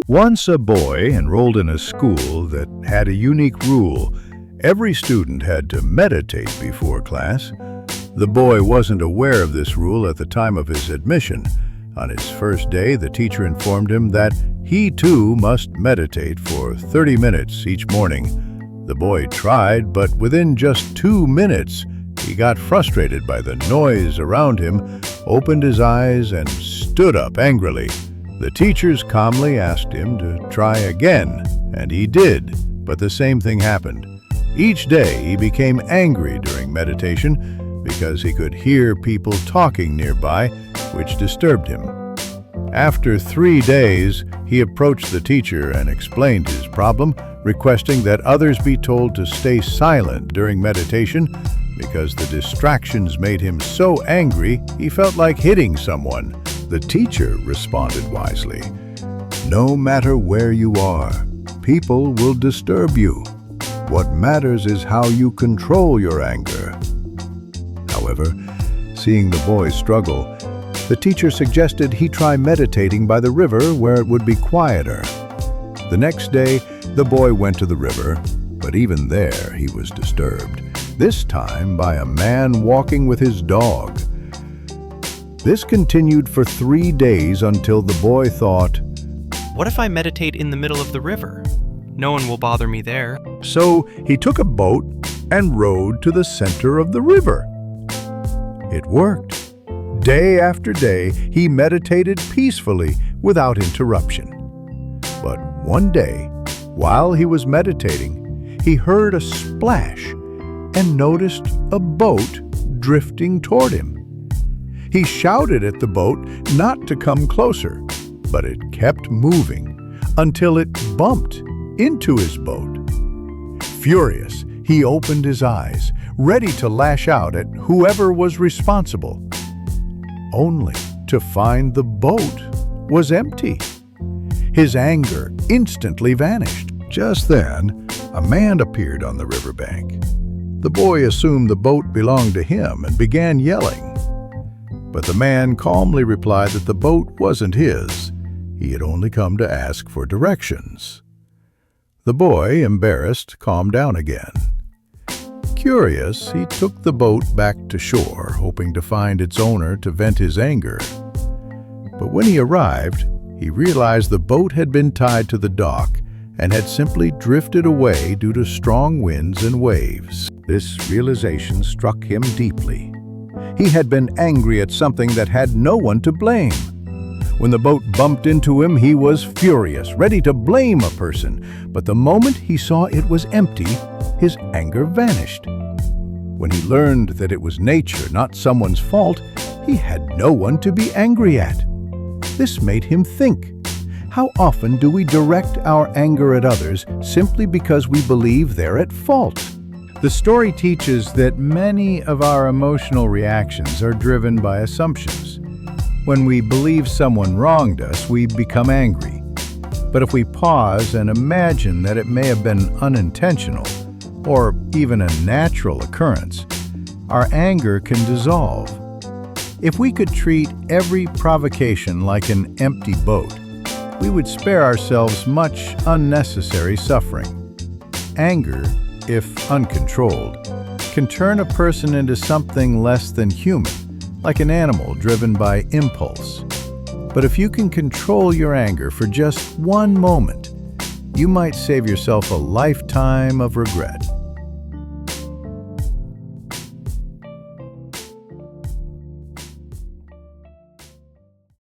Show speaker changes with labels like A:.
A: Once a boy enrolled in a school that had a unique rule. Every student had to meditate before class. The boy wasn't aware of this rule at the time of his admission. On his first day, the teacher informed him that he too must meditate for 30 minutes each morning. The boy tried, but within just 2 minutes, he got frustrated by the noise around him, opened his eyes, and stood up angrily. The teachers calmly asked him to try again, and he did, but the same thing happened. Each day he became angry during meditation because he could hear people talking nearby, which disturbed him. After 3 days, he approached the teacher and explained his problem, requesting that others be told to stay silent during meditation because the distractions made him so angry he felt like hitting someone. The teacher responded wisely, "No matter where you are, people will disturb you. What matters is how you control your anger." However, seeing the boy struggle, the teacher suggested he try meditating by the river where it would be quieter. The next day, the boy went to the river, but even there he was disturbed, this time by a man walking with his dog. This continued for 3 days until the boy thought,
B: What if I meditate in the middle of the river? No one will bother me there.
A: so he took a boat and rowed to the center of the river. It worked. Day after day, he meditated peacefully without interruption. But one day, while he was meditating, he heard a splash and noticed a boat drifting toward him. He shouted at the boat not to come closer, but it kept moving until it bumped into his boat. Furious, he opened his eyes, ready to lash out at whoever was responsible, only to find the boat was empty. His anger instantly vanished. Just then, a man appeared on the riverbank. The boy assumed the boat belonged to him and began yelling. But the man calmly replied that the boat wasn't his. He had only come to ask for directions. The boy, embarrassed, calmed down again. Curious, he took the boat back to shore, hoping to find its owner to vent his anger. But when he arrived, he realized the boat had been tied to the dock and had simply drifted away due to strong winds and waves. This realization struck him deeply. He had been angry at something that had no one to blame. When the boat bumped into him, he was furious, ready to blame a person. But the moment he saw it was empty, his anger vanished. When he learned that it was nature, not someone's fault, he had no one to be angry at. This made him think. How often do we direct our anger at others simply because we believe they're at fault? The story teaches that many of our emotional reactions are driven by assumptions. When we believe someone wronged us, we become angry. But if we pause and imagine that it may have been unintentional, or even a natural occurrence, our anger can dissolve. If we could treat every provocation like an empty boat, we would spare ourselves much unnecessary suffering. Anger, if uncontrolled, can turn a person into something less than human, like an animal driven by impulse. But if you can control your anger for just one moment, you might save yourself a lifetime of regret.